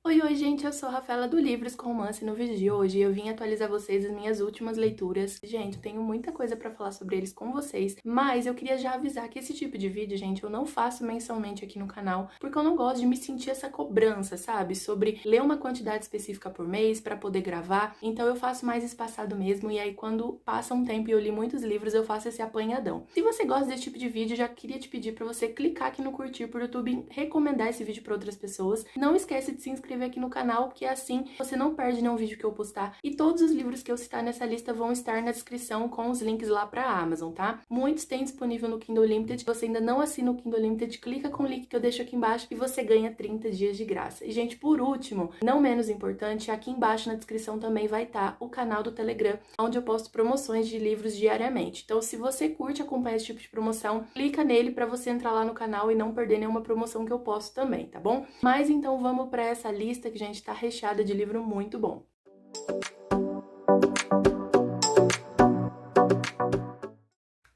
Oi, gente, eu sou a Rafaela do Livros com Romance. No vídeo de hoje eu vim atualizar vocês as minhas últimas leituras. Gente, eu tenho muita coisa pra falar sobre eles com vocês, mas eu queria já avisar que esse tipo de vídeo, gente, eu não faço mensalmente aqui no canal, porque eu não gosto de me sentir essa cobrança, sabe? Sobre ler uma quantidade específica por mês pra poder gravar, então eu faço mais espaçado mesmo, e aí quando passa um tempo e eu li muitos livros, eu faço esse apanhadão. Se você gosta desse tipo de vídeo, já queria te pedir pra você clicar aqui no curtir pro YouTube, recomendar esse vídeo pra outras pessoas. Não esquece de se inscrever aqui no canal, porque assim você não perde nenhum vídeo que eu postar. E todos os livros que eu citar nessa lista vão estar na descrição com os links lá pra Amazon, tá? Muitos têm disponível no Kindle Unlimited. Se você ainda não assina o Kindle Unlimited, clica com o link que eu deixo aqui embaixo e você ganha 30 dias de graça. E, gente, por último, não menos importante, aqui embaixo na descrição também vai estar o canal do Telegram, onde eu posto promoções de livros diariamente. Então, se você curte acompanhar esse tipo de promoção, clica nele pra você entrar lá no canal e não perder nenhuma promoção que eu posto também, tá bom? Mas então vamos pra essa lista que, gente, tá recheada de livro muito bom.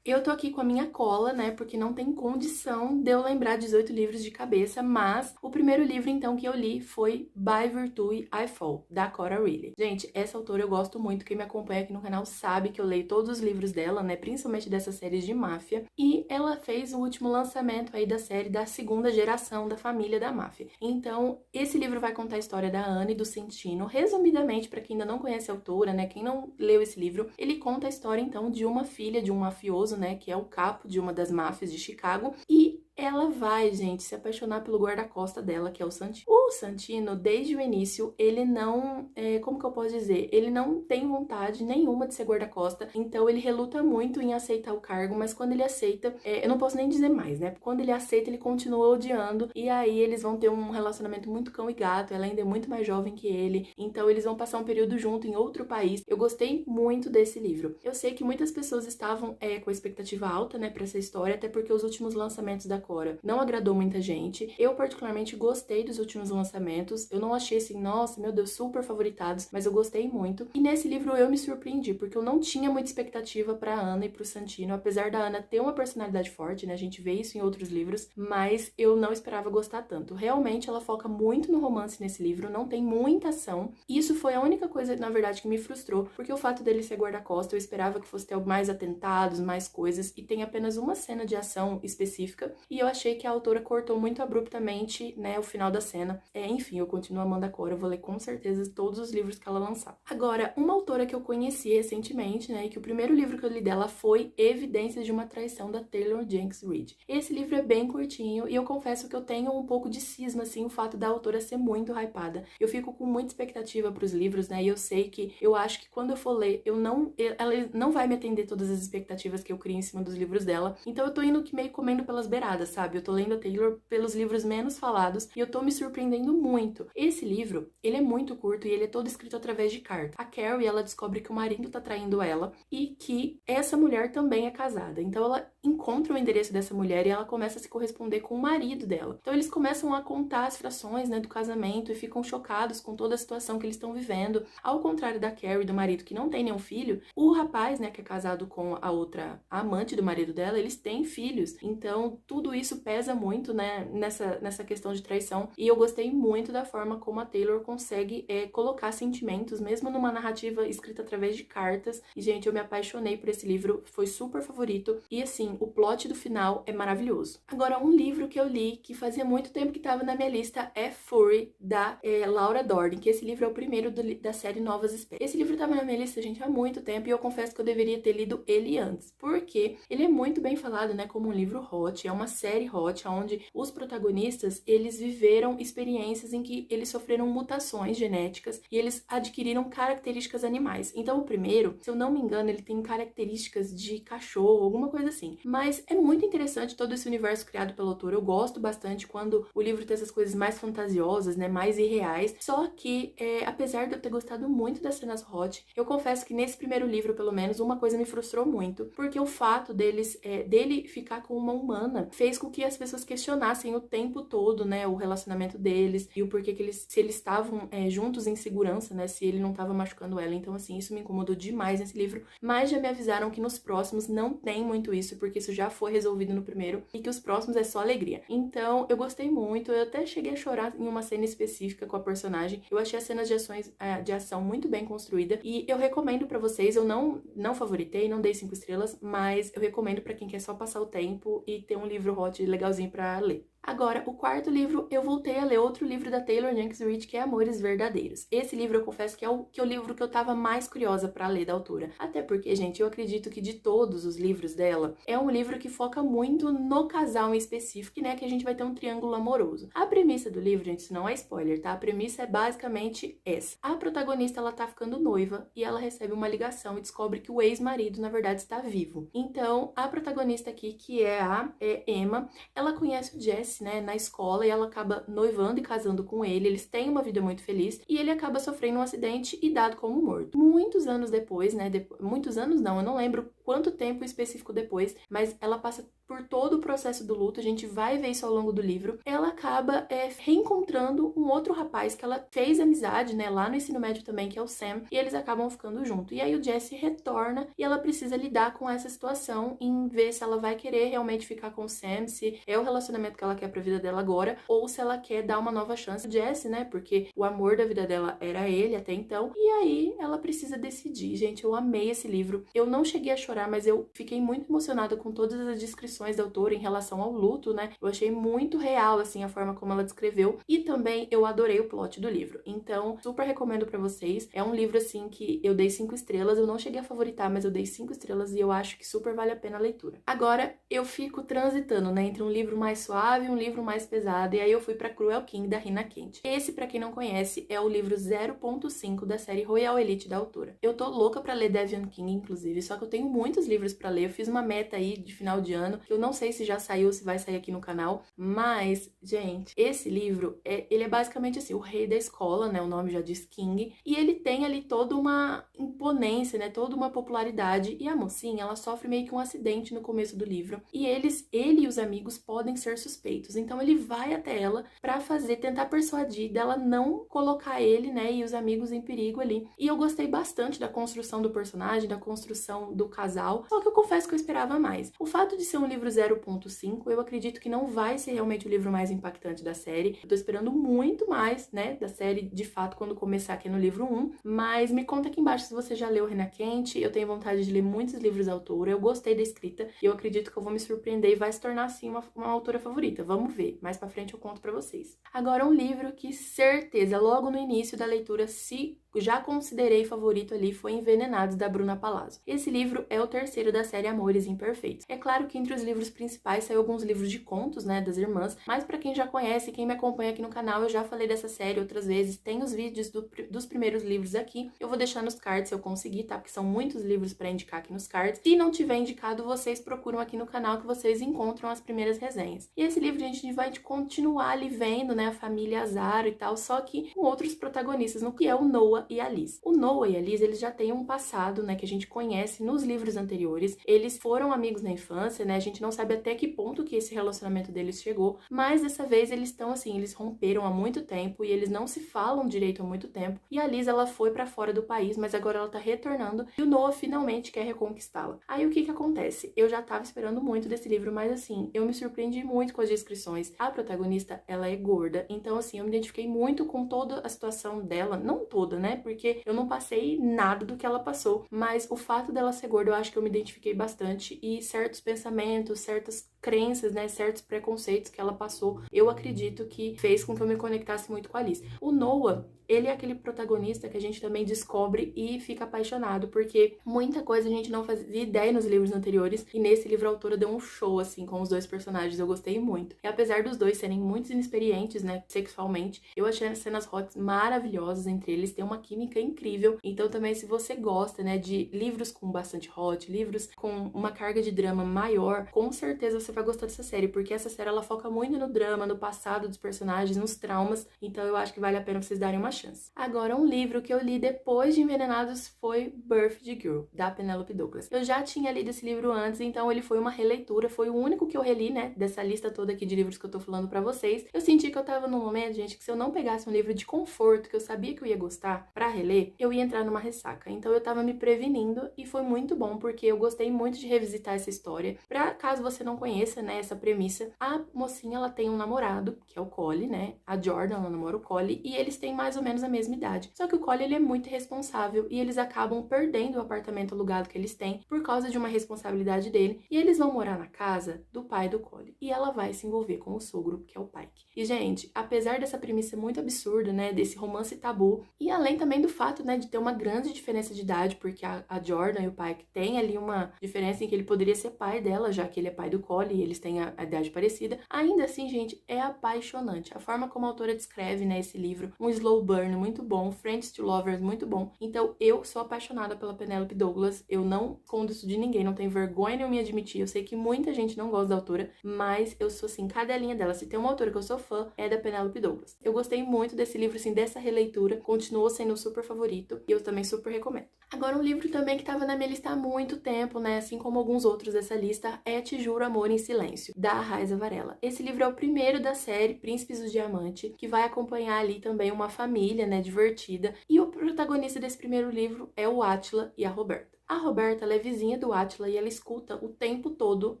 Eu tô aqui com a minha cola, né, porque não tem condição de eu lembrar 18 livros de cabeça, mas o primeiro livro, então, que eu li foi By Virtue I Fall, da Cora Riley. Gente, essa autora eu gosto muito, quem me acompanha aqui no canal sabe que eu leio todos os livros dela, né, principalmente dessas séries de máfia, e ela fez o último lançamento aí da série da segunda geração da família da máfia. Então, esse livro vai contar a história da Anna e do Santino. Resumidamente, pra quem ainda não conhece a autora, né, quem não leu esse livro, ele conta a história, então, de uma filha de um mafioso, né, que é o capo de uma das máfias de Chicago, e ela vai, gente, se apaixonar pelo guarda-costa dela, que é o Santino. O Santino, desde o início, ele não, como que eu posso dizer? Ele não tem vontade nenhuma de ser guarda-costa, então ele reluta muito em aceitar o cargo, mas quando ele aceita, eu não posso nem dizer mais, né? Quando ele aceita, ele continua odiando, e aí eles vão ter um relacionamento muito cão e gato, ela ainda é muito mais jovem que ele, então eles vão passar um período junto em outro país. Eu gostei muito desse livro. Eu sei que muitas pessoas estavam com a expectativa alta, né, pra essa história, até porque os últimos lançamentos da Cora não agradou muita gente. Eu particularmente gostei dos últimos lançamentos. Eu não achei assim, nossa, meu Deus, super favoritados, mas eu gostei muito. E nesse livro eu me surpreendi, porque eu não tinha muita expectativa pra Anna e pro Santino, apesar da Anna ter uma personalidade forte, né? A gente vê isso em outros livros, mas eu não esperava gostar tanto. Realmente ela foca muito no romance nesse livro, não tem muita ação. Isso foi a única coisa, na verdade, que me frustrou, porque o fato dele ser guarda-costa, eu esperava que fosse ter mais atentados, mais coisas, e tem apenas uma cena de ação específica, e eu achei que a autora cortou muito abruptamente, né, o final da cena. Enfim, eu continuo amando a Cora, eu vou ler com certeza todos os livros que ela lançar. Agora, uma autora que eu conheci recentemente, né, e que o primeiro livro que eu li dela foi Evidências de uma Traição, da Taylor Jenkins Reid. Esse livro é bem curtinho e eu confesso que eu tenho um pouco de cisma, assim, o fato da autora ser muito hypada. Eu fico com muita expectativa pros livros, né, e eu sei que eu acho que quando eu for ler, ela não vai me atender todas as expectativas que eu crio em cima dos livros dela. Então eu tô indo que meio comendo pelas beiradas, sabe? Eu tô lendo a Taylor pelos livros menos falados e eu tô me surpreendendo muito. Esse livro, ele é muito curto e ele é todo escrito através de carta. A Carrie, ela descobre que o marido tá traindo ela e que essa mulher também é casada. Então ela encontra o endereço dessa mulher e ela começa a se corresponder com o marido dela. Então eles começam a contar as frações, né, do casamento e ficam chocados com toda a situação que eles estão vivendo. Ao contrário da Carrie, do marido que não tem nenhum filho, o rapaz, né, que é casado com a outra a amante do marido dela, eles têm filhos. Então tudo isso pesa muito, né, nessa questão de traição. E eu gostei muito da forma como a Taylor consegue colocar sentimentos, mesmo numa narrativa escrita através de cartas. E, gente, eu me apaixonei por esse livro, foi super favorito. E, assim, o plot do final é maravilhoso. Agora, um livro que eu li, que fazia muito tempo que estava na minha lista, é Fury, da Laura Dorn, que esse livro é o primeiro da série Novas Espécies. Esse livro estava na minha lista, gente, há muito tempo, e eu confesso que eu deveria ter lido ele antes, porque ele é muito bem falado, né, como um livro hot, é uma série hot, onde os protagonistas, eles viveram experiências em que eles sofreram mutações genéticas e eles adquiriram características animais. Então, o primeiro, se eu não me engano, ele tem características de cachorro, alguma coisa assim. Mas é muito interessante todo esse universo criado pela autora. Eu gosto bastante quando o livro tem essas coisas mais fantasiosas, né, mais irreais. Só que, apesar de eu ter gostado muito das cenas hot, eu confesso que nesse primeiro livro, pelo menos, uma coisa me frustrou muito, porque o fato dele ficar com uma humana fez fez com que as pessoas questionassem o tempo todo, né, o relacionamento deles e o porquê que se eles estavam juntos em segurança, né, se ele não estava machucando ela. Então, assim, isso me incomodou demais nesse livro, mas já me avisaram que nos próximos não tem muito isso, porque isso já foi resolvido no primeiro e que os próximos é só alegria. Então, eu gostei muito, eu até cheguei a chorar em uma cena específica com a personagem. Eu achei as cenas de ação muito bem construída e eu recomendo pra vocês. Eu não favoritei, não dei 5 estrelas, mas eu recomendo pra quem quer só passar o tempo e ter um livro hot legalzinho pra ler. Agora, o quarto livro, eu voltei a ler outro livro da Taylor Jenkins Reid, que é Amores Verdadeiros. Esse livro, eu confesso que é o livro que eu tava mais curiosa pra ler da autora. Até porque, gente, eu acredito que de todos os livros dela, é um livro que foca muito no casal em específico, né, que a gente vai ter um triângulo amoroso. A premissa do livro, gente, isso não é spoiler, tá? A premissa é basicamente essa. A protagonista, ela tá ficando noiva e ela recebe uma ligação e descobre que o ex-marido, na verdade, está vivo. Então, a protagonista aqui, que é a Emma, ela conhece o Jesse, né, na escola, e ela acaba noivando e casando com ele. Eles têm uma vida muito feliz e ele acaba sofrendo um acidente e dado como morto. Muitos anos depois, né, muitos anos não, eu não lembro quanto tempo específico depois, mas ela passa por todo o processo do luto, a gente vai ver isso ao longo do livro. Ela acaba reencontrando um outro rapaz que ela fez amizade, né, lá no ensino médio também, que é o Sam, e eles acabam ficando juntos. E aí o Jesse retorna e ela precisa lidar com essa situação, em ver se ela vai querer realmente ficar com o Sam, se é o relacionamento que ela quer pra vida dela agora, ou se ela quer dar uma nova chance ao Jesse, né, porque o amor da vida dela era ele até então. E aí ela precisa decidir. Gente, eu amei esse livro. Eu não cheguei a chorar, mas eu fiquei muito emocionada com todas as descrições da autora em relação ao luto, né? Eu achei muito real, assim, a forma como ela descreveu. E também eu adorei o plot do livro. Então, super recomendo pra vocês. É um livro, assim, que eu dei 5 estrelas. Eu não cheguei a favoritar, mas eu dei 5 estrelas e eu acho que super vale a pena a leitura. Agora, eu fico transitando, né, entre um livro mais suave e um livro mais pesado. E aí eu fui pra Cruel King, da Rina Kent. Esse, pra quem não conhece, é o livro 0.5 da série Royal Elite da autora. Eu tô louca pra ler Deviant King, inclusive, só que eu tenho muitos livros pra ler. Eu fiz uma meta aí de final de ano, que eu não sei se já saiu ou se vai sair aqui no canal, mas, gente, esse livro, ele é basicamente assim, o rei da escola, né, o nome já diz King, e ele tem ali toda uma imponência, né, toda uma popularidade, e a mocinha, ela sofre meio que um acidente no começo do livro, e ele e os amigos podem ser suspeitos, então ele vai até ela pra tentar persuadir dela não colocar ele, né, e os amigos em perigo ali, e eu gostei bastante da construção do personagem, da construção do casal, só que eu confesso que eu esperava mais. O fato de ser um livro 0.5, eu acredito que não vai ser realmente o livro mais impactante da série. Eu tô esperando muito mais, né, da série, de fato, quando começar aqui no livro 1. Mas me conta aqui embaixo se você já leu Rina Kent. Eu tenho vontade de ler muitos livros da autora. Eu gostei da escrita e eu acredito que eu vou me surpreender e vai se tornar, assim, uma autora favorita. Vamos ver. Mais pra frente eu conto pra vocês. Agora, um livro que, certeza, logo no início da leitura, se já considerei favorito ali, foi Envenenados, da Bruna Palazzo. Esse livro é o terceiro da série Amores Imperfeitos. É claro que entre os livros principais saiu alguns livros de contos, né, das irmãs, mas pra quem já conhece, quem me acompanha aqui no canal, eu já falei dessa série outras vezes, tem os vídeos dos primeiros livros aqui, eu vou deixar nos cards se eu conseguir, tá, porque são muitos livros pra indicar aqui nos cards. Se não tiver indicado, vocês procuram aqui no canal que vocês encontram as primeiras resenhas. E esse livro, gente, a gente vai continuar ali vendo, né, a família Azaro e tal, só que com outros protagonistas, no que é o Noah e a Liz. O Noah e a Liz, eles já têm um passado, né, que a gente conhece nos livros anteriores. Eles foram amigos na infância, né, a gente não sabe até que ponto que esse relacionamento deles chegou, mas dessa vez eles estão assim, eles romperam há muito tempo e eles não se falam direito há muito tempo. E a Liz, ela foi pra fora do país, mas agora ela tá retornando e o Noah finalmente quer reconquistá-la. Aí o que acontece? Eu já tava esperando muito desse livro, mas assim, eu me surpreendi muito com as descrições. A protagonista, ela é gorda, então assim, eu me identifiquei muito com toda a situação dela, não toda, né, porque eu não passei nada do que ela passou, mas o fato dela ser gorda, eu acho que eu me identifiquei bastante e certos pensamentos, certas crenças, né, certos preconceitos que ela passou, eu acredito que fez com que eu me conectasse muito com a Liz. O Noah, ele é aquele protagonista que a gente também descobre e fica apaixonado, porque muita coisa a gente não fazia ideia nos livros anteriores, e nesse livro a autora deu um show, assim, com os dois personagens, eu gostei muito. E apesar dos dois serem muito inexperientes, né, sexualmente, eu achei as cenas hot maravilhosas entre eles, tem uma química incrível, então também se você gosta, né, de livros com bastante hot, livros com uma carga de drama maior, com certeza você você vai gostar dessa série, porque essa série ela foca muito no drama, no passado dos personagens, nos traumas, então eu acho que vale a pena vocês darem uma chance. Agora, um livro que eu li depois de Envenenados foi Birthday Girl, da Penelope Douglas. Eu já tinha lido esse livro antes, então ele foi uma releitura, foi o único que eu reli, né, dessa lista toda aqui de livros que eu tô falando pra vocês. Eu senti que eu tava num momento, gente, que se eu não pegasse um livro de conforto, que eu sabia que eu ia gostar, pra reler, eu ia entrar numa ressaca. Então eu tava me prevenindo e foi muito bom, porque eu gostei muito de revisitar essa história. Pra caso você não conheça, né, essa premissa, a mocinha, ela tem um namorado, que é o Collie, né, a Jordan, ela namora o Collie, e eles têm mais ou menos a mesma idade. Só que o Collie, ele é muito irresponsável e eles acabam perdendo o apartamento alugado que eles têm por causa de uma responsabilidade dele, e eles vão morar na casa do pai do Collie. E ela vai se envolver com o sogro, que é o Pike. E, gente, apesar dessa premissa muito absurda, né, desse romance tabu, e além também do fato, né, de ter uma grande diferença de idade, porque a Jordan e o Pike têm ali uma diferença em que ele poderia ser pai dela, já que ele é pai do Collie e eles têm a idade parecida, ainda assim, gente, é apaixonante. A forma como a autora descreve, né, esse livro, um slow burn muito bom, Friends to Lovers muito bom. Então, eu sou apaixonada pela Penelope Douglas, eu não escondo isso de ninguém, não tenho vergonha nenhuma em admitir, eu sei que muita gente não gosta da autora, mas eu sou, assim, cadelinha dela. Se tem uma autora que eu sou fã, é da Penelope Douglas. Eu gostei muito desse livro, assim, dessa releitura, continuou sendo um super favorito e eu também super recomendo. Agora, um livro também que estava na minha lista há muito tempo, né, assim como alguns outros dessa lista, é Te Juro Amor em Silêncio, da Raiza Varela. Esse livro é o primeiro da série Príncipes do Diamante, que vai acompanhar ali também uma família, né, divertida, e o protagonista desse primeiro livro é o Átila e a Roberta. A Roberta, ela é vizinha do Átila e ela escuta o tempo todo,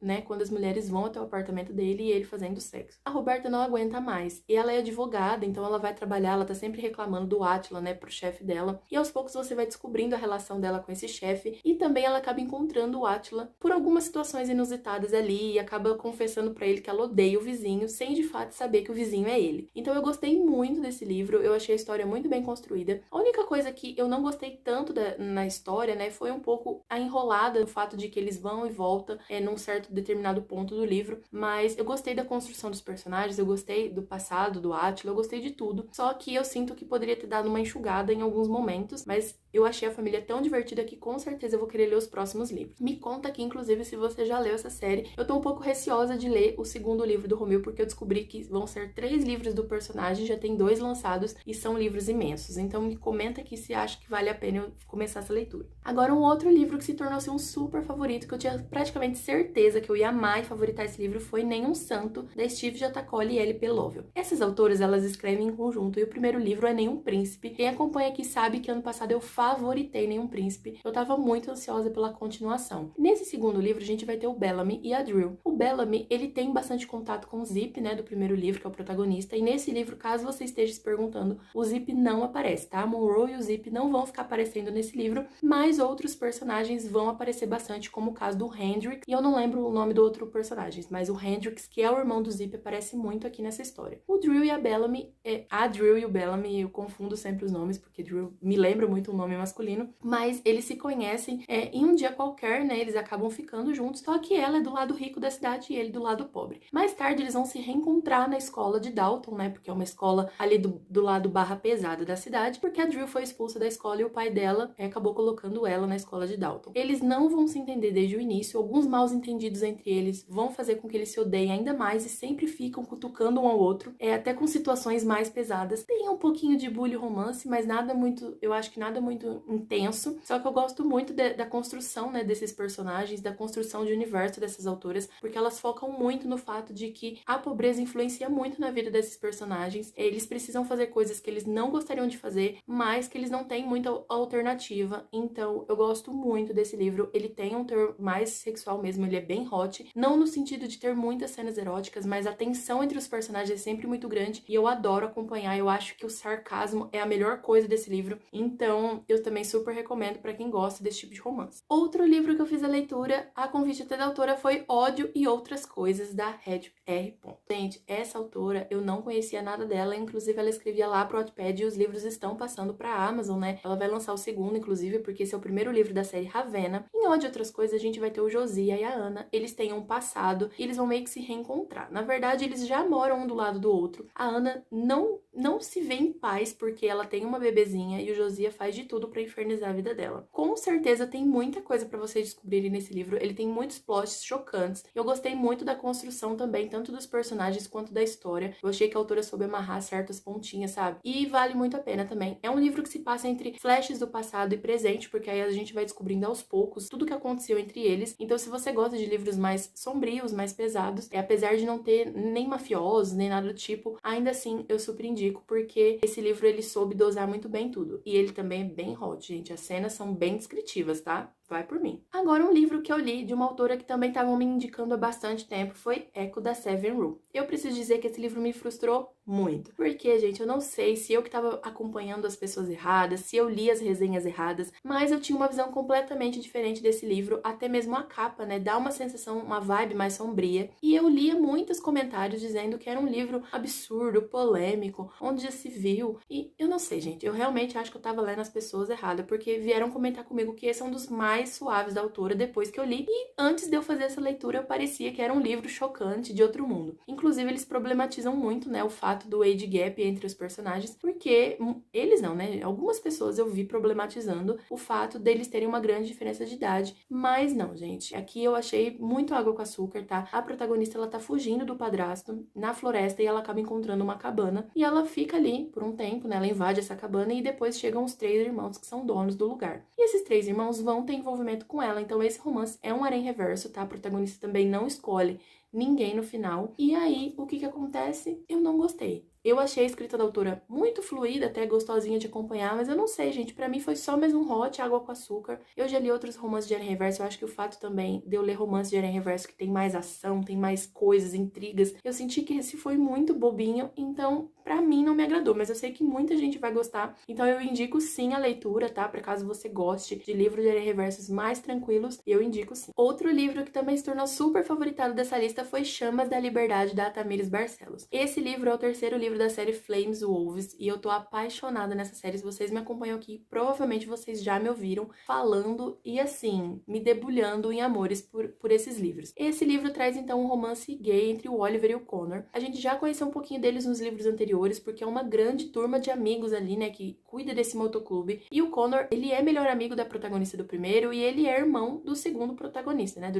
né, quando as mulheres vão até o apartamento dele e ele fazendo sexo. A Roberta não aguenta mais e ela é advogada, então ela vai trabalhar, ela tá sempre reclamando do Átila, né, pro chefe dela. E aos poucos você vai descobrindo a relação dela com esse chefe e também ela acaba encontrando o Átila por algumas situações inusitadas ali e acaba confessando pra ele que ela odeia o vizinho, sem de fato saber que o vizinho é ele. Então eu gostei muito desse livro, eu achei a história muito bem construída. A única coisa que eu não gostei tanto na história, né, foi um pouco a enrolada do fato de que eles vão e voltam num certo determinado ponto do livro, mas eu gostei da construção dos personagens, eu gostei do passado do Átila, eu gostei de tudo, só que eu sinto que poderia ter dado uma enxugada em alguns momentos, mas eu achei a família tão divertida que com certeza eu vou querer ler os próximos livros. Me conta aqui, inclusive, se você já leu essa série. Eu tô um pouco receosa de ler o segundo livro do Romeu, porque eu descobri que vão ser 3 livros do personagem, já tem 2 lançados e são livros imensos, então me comenta aqui se acha que vale a pena eu começar essa leitura. Agora, um outro livro que se tornou-se um super favorito, que eu tinha praticamente certeza que eu ia amar e favoritar esse livro, foi Nenhum Santo, da Steve J. Cole e L.P. Lovell. Essas autoras, elas escrevem em conjunto, e o primeiro livro é Nenhum Príncipe. Quem acompanha aqui sabe que ano passado eu favoritei Nenhum Príncipe. Eu tava muito ansiosa pela continuação. Nesse segundo livro, a gente vai ter o Bellamy e a Drill. O Bellamy, ele tem bastante contato com o Zip, né, do primeiro livro, que é o protagonista, e nesse livro, caso você esteja se perguntando, o Zip não aparece, tá? A Monroe e o Zip não vão ficar aparecendo nesse livro, mas outros personagens vão aparecer bastante, como o caso do Hendrix, e eu não lembro o nome do outro personagem, mas o Hendrix, que é o irmão do Zip, aparece muito aqui nessa história. O Drill e a Bellamy, a Drill e o Bellamy, eu confundo sempre os nomes, porque Drill me lembra muito um nome masculino, mas eles se conhecem em um dia qualquer, né, eles acabam ficando juntos, só que ela é do lado rico da cidade e ele do lado pobre. Mais tarde eles vão se reencontrar na escola de Dalton, né, porque é uma escola ali do lado barra pesada da cidade, porque a Drill foi expulsa da escola e o pai dela acabou colocando ela na escola de Dalton. Eles não vão se entender desde o início, alguns maus entendidos entre eles vão fazer com que eles se odeiem ainda mais e sempre ficam cutucando um ao outro, até com situações mais pesadas. Tem um pouquinho de bullying romance, mas nada muito, eu acho que nada muito intenso, só que eu gosto muito da construção, né, desses personagens, da construção de universo dessas autoras, porque elas focam muito no fato de que a pobreza influencia muito na vida desses personagens, eles precisam fazer coisas que eles não gostariam de fazer, mas que eles não têm muita alternativa. Então eu gosto muito desse livro, ele tem um teor mais sexual mesmo, ele é bem hot, não no sentido de ter muitas cenas eróticas, mas a tensão entre os personagens é sempre muito grande e eu adoro acompanhar, eu acho que o sarcasmo é a melhor coisa desse livro, então eu também super recomendo pra quem gosta desse tipo de romance. Outro livro que eu fiz a leitura, a convite até da autora, foi Ódio e Outras Coisas, da Red R. Gente, essa autora, eu não conhecia nada dela, inclusive ela escrevia lá pro Wattpad e os livros estão passando pra Amazon, né? Ela vai lançar o segundo, inclusive, porque esse é o primeiro livro da série Ravenna. Em Ódio e Outras Coisas, a gente vai ter o Josiah e a Ana. Eles têm um passado e eles vão meio que se reencontrar. Na verdade, eles já moram um do lado do outro. A Ana não se vê em paz porque ela tem uma bebezinha e o Josiah faz de tudo pra infernizar a vida dela. Com certeza tem muita coisa pra vocês descobrirem nesse livro. Ele tem muitos plots chocantes. Eu gostei muito da construção também, tanto dos personagens quanto da história. Eu achei que a autora soube amarrar certas pontinhas, sabe? E vale muito a pena também. É um livro que se passa entre flashes do passado e presente, porque aí a gente vai descobrindo aos poucos tudo que aconteceu entre eles. Então, se você gosta de livros mais sombrios, mais pesados, apesar de não ter nem mafiosos, nem nada do tipo, ainda assim eu super indico, porque esse livro ele soube dosar muito bem tudo. E ele também é bem hot, gente. As cenas são bem descritivas, tá? Vai por mim. Agora, um livro que eu li de uma autora que também estavam me indicando há bastante tempo foi Echo, da Seven Rule. Eu preciso dizer que esse livro me frustrou muito. Porque, gente, eu não sei se eu que estava acompanhando as pessoas erradas, se eu li as resenhas erradas, mas eu tinha uma visão completamente diferente desse livro, até mesmo a capa, né? Dá uma sensação, uma vibe mais sombria. E eu lia muitos comentários dizendo que era um livro absurdo, polêmico, onde já se viu. E eu não sei, gente, eu realmente acho que eu tava lendo as pessoas erradas, porque vieram comentar comigo que esse é um dos mais suaves da autora depois que eu li. E antes de eu fazer essa leitura, eu parecia que era um livro chocante de outro mundo. Inclusive, eles problematizam muito, né, o fato do age gap entre os personagens, porque eles não, né? Algumas pessoas eu vi problematizando o fato deles terem uma grande diferença de idade, mas não, gente. Aqui eu achei muito água com açúcar, tá? A protagonista, ela tá fugindo do padrasto na floresta e ela acaba encontrando uma cabana e ela fica ali por um tempo, né? Ela invade essa cabana e depois chegam os 3 irmãos que são donos do lugar. E esses 3 irmãos vão ter envolvimento com ela, então esse romance é um harém reverso, tá? A protagonista também não escolhe ninguém no final. E aí, o que acontece? Eu não gostei. Eu achei a escrita da autora muito fluida, até gostosinha de acompanhar, mas eu não sei, gente, pra mim foi só mais um hot, água com açúcar. Eu já li outros romances de harém reverso, eu acho que o fato também de eu ler romances de harém reverso que tem mais ação, tem mais coisas, intrigas, eu senti que esse foi muito bobinho, então pra mim não me agradou, mas eu sei que muita gente vai gostar, então eu indico sim a leitura, tá? Pra caso você goste de livros de harém reversos mais tranquilos, eu indico sim. Outro livro que também se tornou super favoritado dessa lista foi Chamas da Liberdade, da Tamires Barcelos. Esse livro é o terceiro livro da série Flames Wolves e eu tô apaixonada nessa série. Se vocês me acompanham aqui, provavelmente vocês já me ouviram falando e assim, me debulhando em amores por esses livros. Esse livro traz então um romance gay entre o Oliver e o Connor. A gente já conheceu um pouquinho deles nos livros anteriores, porque é uma grande turma de amigos ali, né, que cuida desse motoclube. E o Connor, ele é melhor amigo da protagonista do primeiro e ele é irmão do segundo protagonista, né, do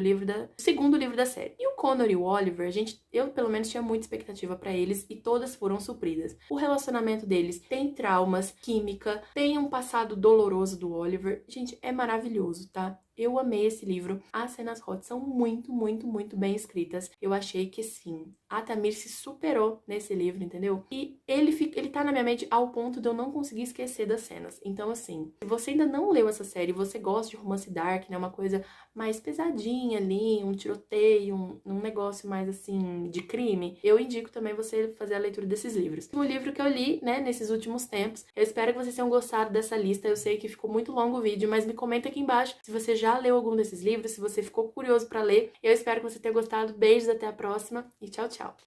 segundo livro da série. E o Connor e o Oliver, eu pelo menos tinha muita expectativa pra eles e todas foram supridas. O relacionamento deles tem traumas, química, tem um passado doloroso do Oliver. Gente, é maravilhoso, tá? Eu amei esse livro. As cenas hot são muito, muito, muito bem escritas. Eu achei que sim, a Tamir se superou nesse livro, entendeu? E ele tá na minha mente ao ponto de eu não conseguir esquecer das cenas. Então, assim, se você ainda não leu essa série, você gosta de romance dark, né? Uma coisa mais pesadinha ali, um tiroteio, um negócio mais, assim, de crime, eu indico também você fazer a leitura desses livros. O livro que eu li, né, nesses últimos tempos, eu espero que vocês tenham gostado dessa lista. Eu sei que ficou muito longo o vídeo, mas me comenta aqui embaixo se você já leu algum desses livros, se você ficou curioso pra ler. Eu espero que você tenha gostado. Beijos, até a próxima e tchau, tchau!